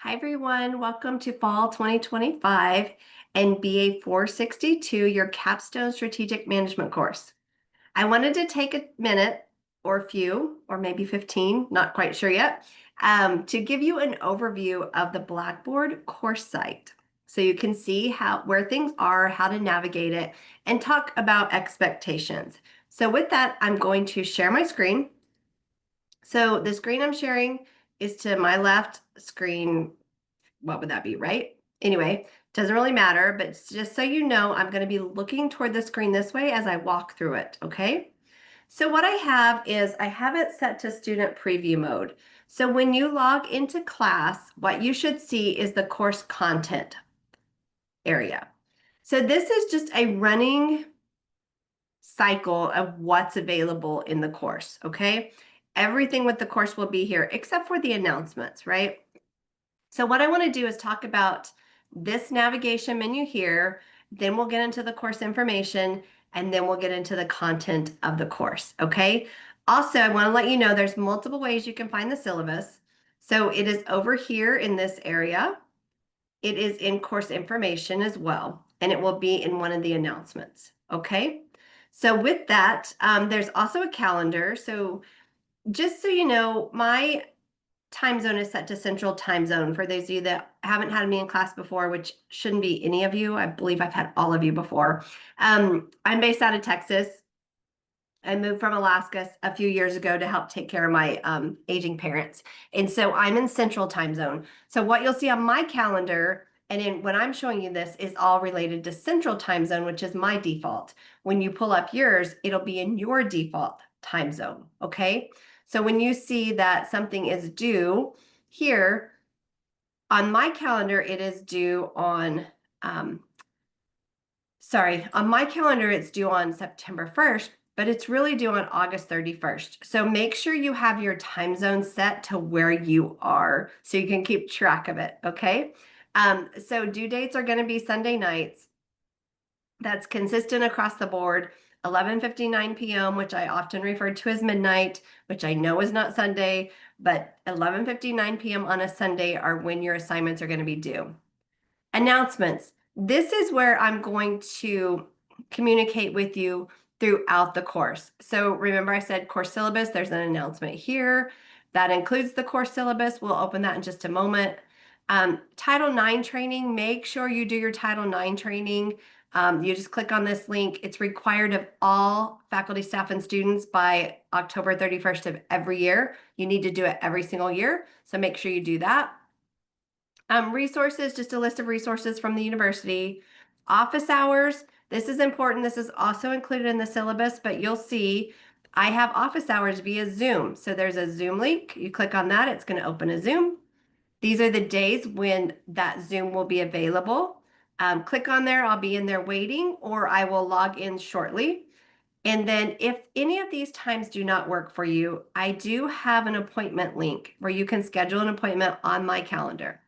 Hi everyone, welcome to Fall 2025 and BA462, your Capstone Strategic Management course. I wanted to take a minute or a few, or maybe 15, not quite sure yet, to give you an overview of the Blackboard course site. So you can see where things are, how to navigate it, and talk about expectations. So with that, I'm going to share my screen. So the screen I'm sharing is to my left screen. What would that be, right? Anyway, doesn't really matter, but just so you know, I'm going to be looking toward the screen this way as I walk through it, okay? So what I have is I have it set to student preview mode. So when you log into class, what you should see is the course content area. So this is just a running cycle of what's available in the course, okay? Everything with the course will be here except for the announcements, right? So what I want to do is talk about this navigation menu here, then we'll get into the course information, and then we'll get into the content of the course, okay? Also, I want to let you know there's multiple ways you can find the syllabus. So it is over here in this area. It is in course information as well, and it will be in one of the announcements, okay? So with that, there's also a calendar. So just so you know, my time zone is set to Central Time Zone for those of you that haven't had me in class before, which shouldn't be any of you. I believe I've had all of you before. I'm based out of Texas. I moved from Alaska a few years ago to help take care of my aging parents. And so I'm in Central Time Zone. So what you'll see on my calendar, and when I'm showing you this, is all related to Central Time Zone, which is my default. When you pull up yours, it'll be in your default time zone, okay? So when you see that something is due here, on my calendar, it is due on, on my calendar, it's due on September 1st, but it's really due on August 31st. So make sure you have your time zone set to where you are so you can keep track of it, okay? So due dates are going to be Sunday nights. That's consistent across the board. 11:59 p.m., which I often refer to as midnight, which I know is not Sunday, but 11:59 p.m. on a Sunday are when your assignments are going to be due. Announcements. This is where I'm going to communicate with you throughout the course. So remember I said course syllabus, there's an announcement here. That includes the course syllabus. We'll open that in just a moment. Title IX training, make sure you do your Title IX training. You just click on this link. It's required of all faculty, staff, and students by October 31st of every year. You need to do it every single year, so make sure you do that. Resources, just a list of resources from the university. Office hours, this is important. This is also included in the syllabus, but you'll see I have office hours via Zoom. So there's a Zoom link. You click on that, it's going to open a Zoom. These are the days when that Zoom will be available. Click on there, I'll be in there waiting, or I will log in shortly. And then if any of these times do not work for you, I do have an appointment link where you can schedule an appointment on my calendar.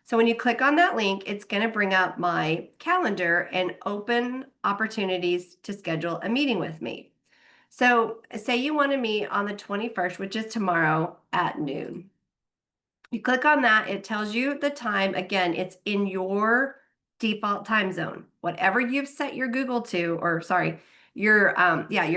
So when you click on that link, it's going to bring up my calendar and open opportunities to schedule a meeting with me. So say you want to meet on the 21st, which is tomorrow at noon. You click on that, it tells you the time. Again, it's in your default time zone. Whatever you've set your Google to, or sorry, your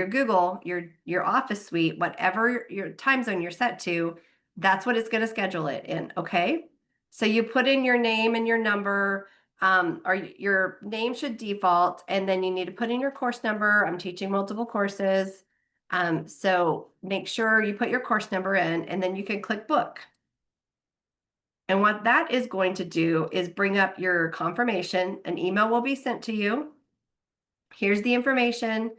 Google, your Office suite, whatever your time zone you're set to, that's what it's going to schedule it in, okay? So you put in your name and your number, or your name should default, and then you need to put in your course number. I'm teaching multiple courses. So make sure you put your course number in, and then you can click book. And what that is going to do is bring up your confirmation. An email will be sent to you. Here's the information.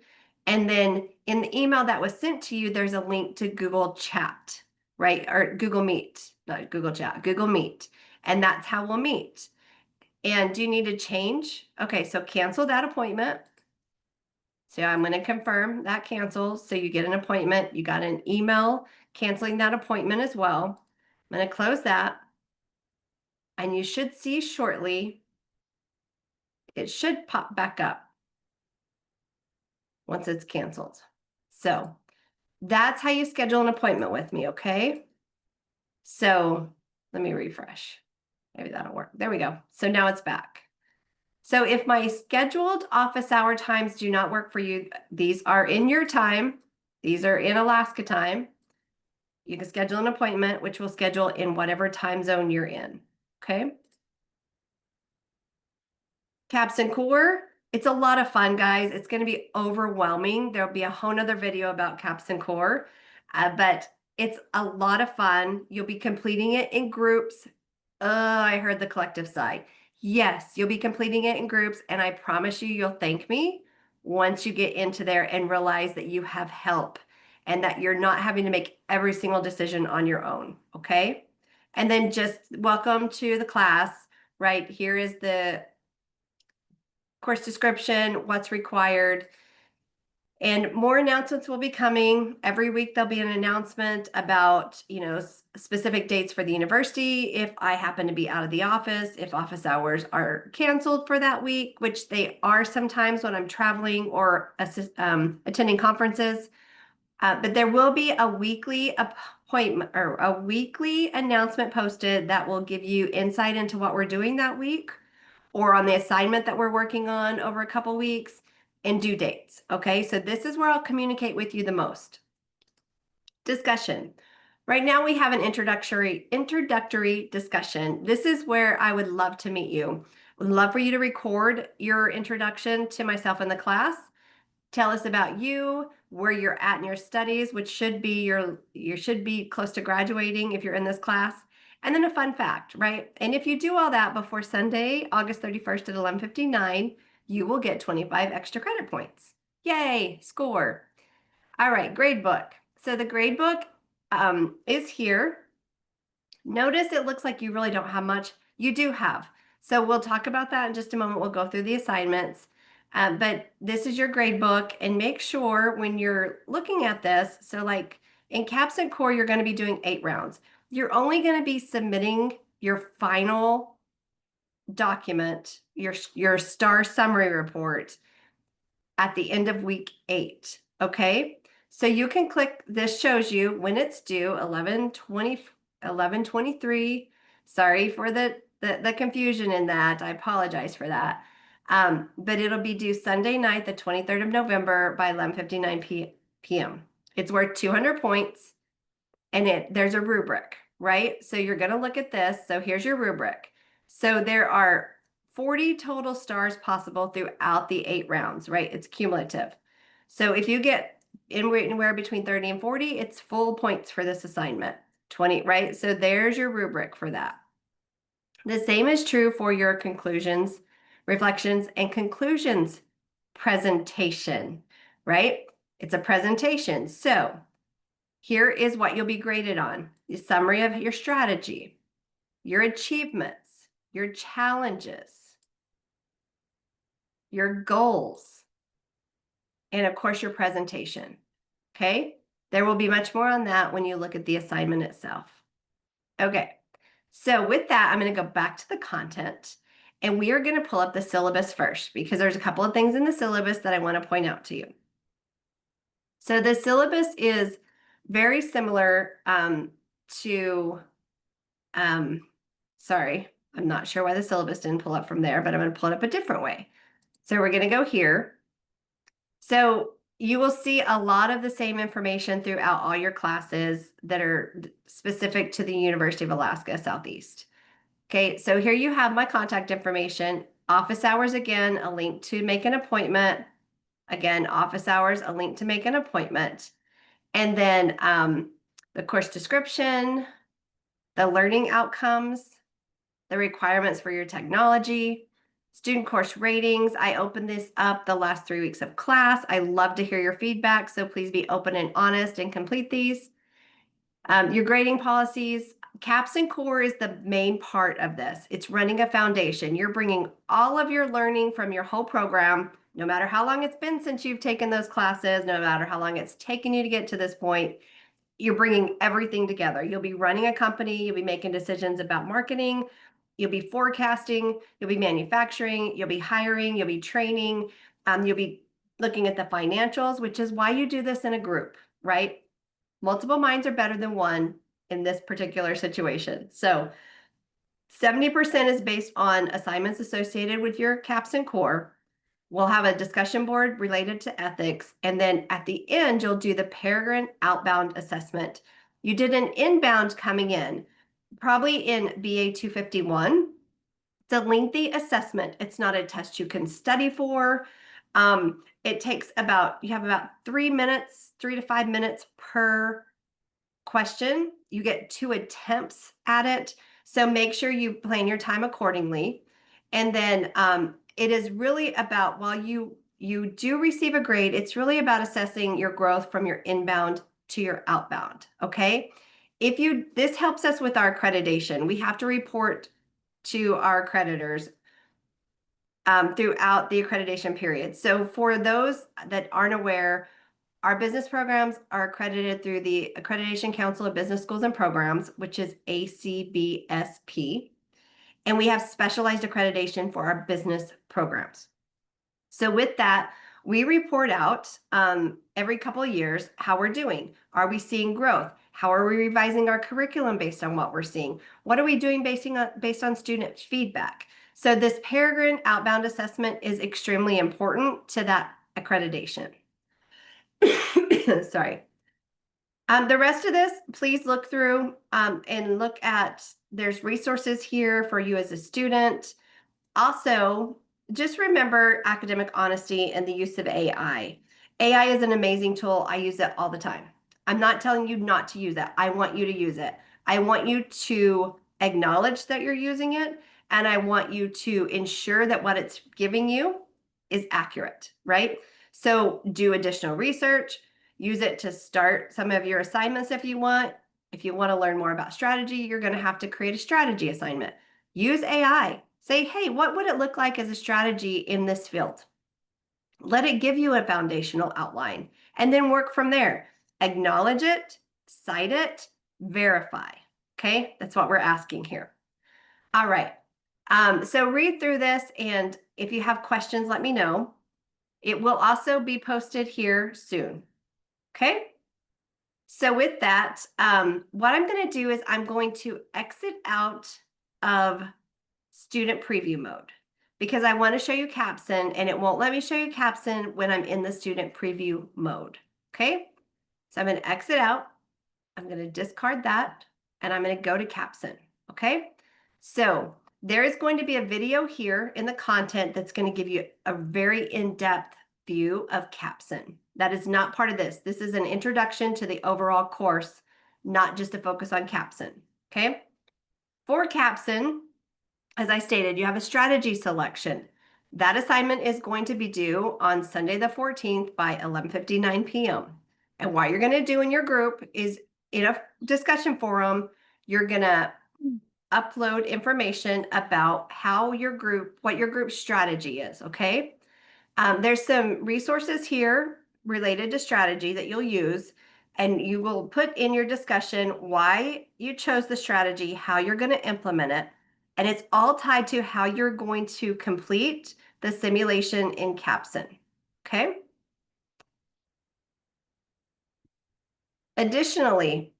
And then in the email that was sent to you, there's a link to Google Chat, right? Or Google Meet, not Google Chat, Google Meet. And that's how we'll meet. And do you need to change? Okay, so cancel that appointment. So I'm going to confirm that cancels. So you get an appointment. You got an email canceling that appointment as well. I'm going to close that. And you should see shortly, it should pop back up once it's canceled. So that's how you schedule an appointment with me, okay? So let me refresh. Maybe that'll work. There we go. So now it's back. So if my scheduled office hour times do not work for you, these are in your time. These are in Alaska time. You can schedule an appointment, which will schedule in whatever time zone you're in. Okay. Caps and core. It's a lot of fun, guys. It's going to be overwhelming. There'll be a whole nother video about caps and core, but it's a lot of fun. You'll be completing it in groups. I heard the collective sigh. Yes, you'll be completing it in groups, and I promise you, you'll thank me once you get into there and realize that you have help and that you're not having to make every single decision on your own. Okay. And then just welcome to the class. Right here is the course description, what's required, and more announcements will be coming. Every week there'll be an announcement about, specific dates for the university. If I happen to be out of the office, if office hours are canceled for that week, which they are sometimes when I'm traveling or attending conferences. But there will be a weekly appointment or a weekly announcement posted that will give you insight into what we're doing that week or on the assignment that we're working on over a couple weeks and due dates. Okay, so this is where I'll communicate with you the most. Discussion. Right now we have an introductory discussion. This is where I would love to meet you. Would love for you to record your introduction to myself in the class. Tell us about you, where you're at in your studies, which should be you should be close to graduating if you're in this class. And then a fun fact, right? And if you do all that before Sunday, August 31st at 11:59, you will get 25 extra credit points. Yay, score. All right, grade book. So the grade book is here. Notice it looks like you really don't have much. You do have. So we'll talk about that in just a moment. We'll go through the assignments. But this is your grade book, and make sure when you're looking at this, so like in caps and core, you're going to be doing 8 rounds. You're only going to be submitting your final document, your STAR summary report at the end of week 8. Okay. So you can click, this shows you when it's due, 11/23. Sorry for the confusion in that. I apologize for that. But it'll be due Sunday night, the 23rd of November by 11:59 p.m. It's worth 200 points, and there's a rubric, right? So you're going to look at this. So here's your rubric. So there are 40 total stars possible throughout the 8 rounds, right? It's cumulative. So if you get anywhere between 30 and 40, it's full points for this assignment. 20, right? So there's your rubric for that. The same is true for your conclusions, reflections, and conclusions presentation, right? It's a presentation. So here is what you'll be graded on: the summary of your strategy, your achievements, your challenges, your goals, and of course, your presentation. Okay? There will be much more on that when you look at the assignment itself. Okay. So with that, I'm going to go back to the content, and we are going to pull up the syllabus first because there's a couple of things in the syllabus that I want to point out to you. So the syllabus is very similar to, sorry, I'm not sure why the syllabus didn't pull up from there, but I'm going to pull it up a different way. So we're going to go here. So you will see a lot of the same information throughout all your classes that are specific to the University of Alaska Southeast. Okay, so here you have my contact information, office hours again, a link to make an appointment. Again, office hours, a link to make an appointment. And then the course description, the learning outcomes, the requirements for your technology, student course ratings. I opened this up the last 3 weeks of class. I love to hear your feedback, so please be open and honest and complete these. Your grading policies. Caps and core is the main part of this. It's running a foundation. You're bringing all of your learning from your whole program, no matter how long it's been since you've taken those classes, no matter how long it's taken you to get to this point, you're bringing everything together. You'll be running a company, you'll be making decisions about marketing, you'll be forecasting, you'll be manufacturing, you'll be hiring, you'll be training, you'll be looking at the financials, which is why you do this in a group, right? Multiple minds are better than one in this particular situation. So 70% is based on assignments associated with your CAPS and core. We'll have a discussion board related to ethics. And then at the end, you'll do the Peregrine outbound assessment. You did an inbound coming in, probably in BA251. It's a lengthy assessment. It's not a test you can study for. It takes you have about 3 minutes, 3 to 5 minutes per question. You get 2 attempts at it. So make sure you plan your time accordingly. And then it is really about, while you do receive a grade, it's really about assessing your growth from your inbound to your outbound. Okay. This helps us with our accreditation. We have to report to our accreditors throughout the accreditation period. So for those that aren't aware, our business programs are accredited through the Accreditation Council of Business Schools and Programs, which is ACBSP. And we have specialized accreditation for our business programs. So with that, we report out every couple of years how we're doing. Are we seeing growth? How are we revising our curriculum based on what we're seeing? What are we doing based on student feedback? So this Peregrine outbound assessment is extremely important to that accreditation. Sorry. The rest of this, please look through and look at, there's resources here for you as a student. Also, just remember academic honesty and the use of AI. AI is an amazing tool. I use it all the time. I'm not telling you not to use it. I want you to use it. I want you to acknowledge that you're using it, and I want you to ensure that what it's giving you is accurate, right? So do additional research. Use it to start some of your assignments if you want. If you want to learn more about strategy, you're going to have to create a strategy assignment. Use AI. Say, hey, what would it look like as a strategy in this field? Let it give you a foundational outline and then work from there. Acknowledge it, cite it, verify. Okay, that's what we're asking here. All right. So read through this, and if you have questions, let me know. It will also be posted here soon. Okay. So with that, what I'm going to do is I'm going to exit out of student preview mode because I want to show you Capson, and it won't let me show you Capson when I'm in the student preview mode. Okay. So I'm going to exit out. I'm going to discard that, and I'm going to go to Capson. Okay. So there is going to be a video here in the content that's going to give you a very in-depth view of Capson. That is not part of this. This is an introduction to the overall course, not just a focus on Capson. Okay. For Capson, as I stated, you have a strategy selection. That assignment is going to be due on Sunday the 14th by 11:59 p.m. And what you're going to do in your group is, in a discussion forum, you're going to upload information about what your group's strategy is, okay? There's some resources here related to strategy that you'll use, and you will put in your discussion why you chose the strategy, how you're going to implement it, and it's all tied to how you're going to complete the simulation in Capson, okay? Additionally,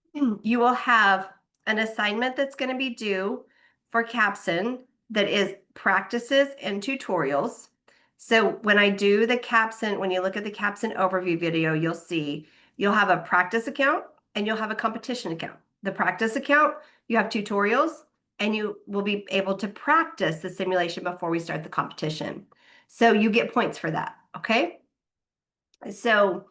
you will have an assignment that's going to be due for Capson that is practices and tutorials. So when I do the Capson, when you look at the Capson overview video, you'll see you'll have a practice account and you'll have a competition account. The practice account, you have tutorials, and you will be able to practice the simulation before we start the competition. So you get points for that, okay? So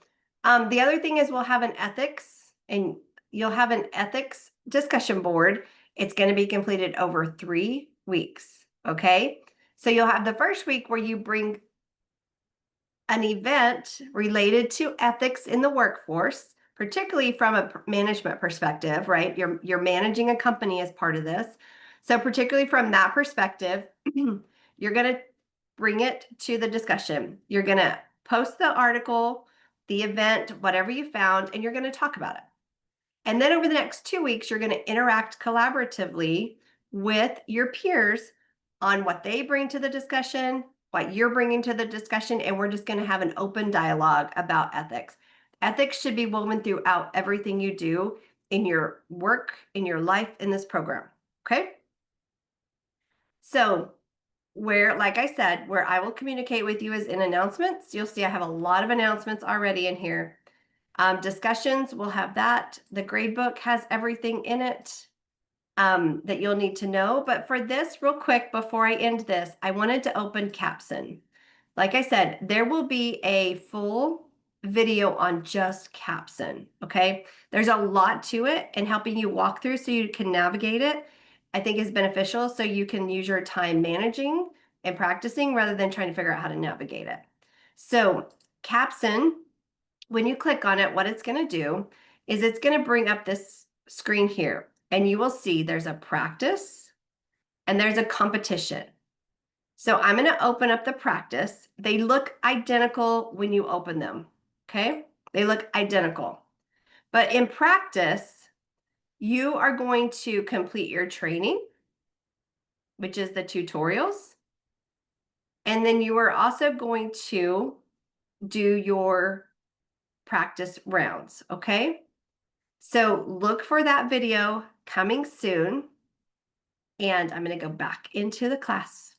the other thing is we'll have an ethics, and you'll have an ethics discussion board. It's going to be completed over 3 weeks, okay? So you'll have the first week where you bring an event related to ethics in the workforce, particularly from a management perspective, right? You're managing a company as part of this. So particularly from that perspective, you're going to bring it to the discussion. You're going to post the article, the event, whatever you found, and you're going to talk about it. And then over the next 2 weeks, you're going to interact collaboratively with your peers on what they bring to the discussion, what you're bringing to the discussion, and we're just going to have an open dialogue about ethics. Ethics should be woven throughout everything you do in your work, in your life, in this program. Okay? So where, like I said, where I will communicate with you is in announcements. You'll see I have a lot of announcements already in here. Discussions, we'll have that. The grade book has everything in it that you'll need to know. But for this, real quick, before I end this, I wanted to open Capson. Like I said, there will be a full video on just Capson, okay? There's a lot to it, and helping you walk through so you can navigate it, I think is beneficial so you can use your time managing and practicing rather than trying to figure out how to navigate it. So Capson, when you click on it, what it's going to do is it's going to bring up this screen here, and you will see there's a practice and there's a competition. So I'm going to open up the practice. They look identical when you open them, okay? They look identical. But in practice, you are going to complete your training, which is the tutorials. And then you are also going to do your practice rounds, okay? So look for that video coming soon. And I'm going to go back into the class.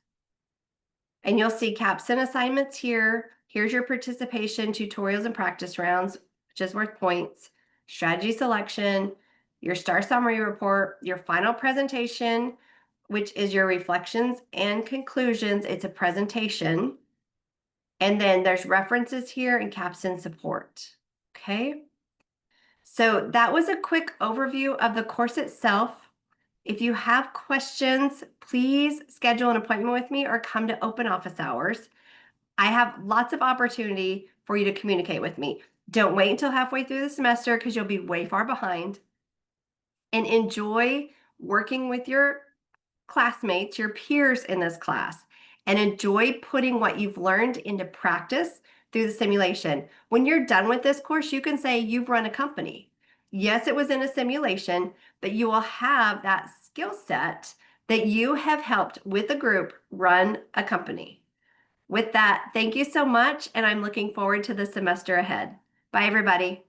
And you'll see Capson assignments here. Here's your participation, tutorials, and practice rounds, which is worth points, strategy selection, your STAR summary report, your final presentation, which is your reflections and conclusions. It's a presentation. And then there's references here and Capson support. Okay. So that was a quick overview of the course itself. If you have questions, please schedule an appointment with me or come to open office hours. I have lots of opportunity for you to communicate with me. Don't wait until halfway through the semester because you'll be way far behind. And enjoy working with your classmates, your peers in this class, and enjoy putting what you've learned into practice through the simulation. When you're done with this course, you can say you've run a company. Yes, it was in a simulation, but you will have that skill set that you have helped with a group run a company. With that, thank you so much, and I'm looking forward to the semester ahead. Bye, everybody.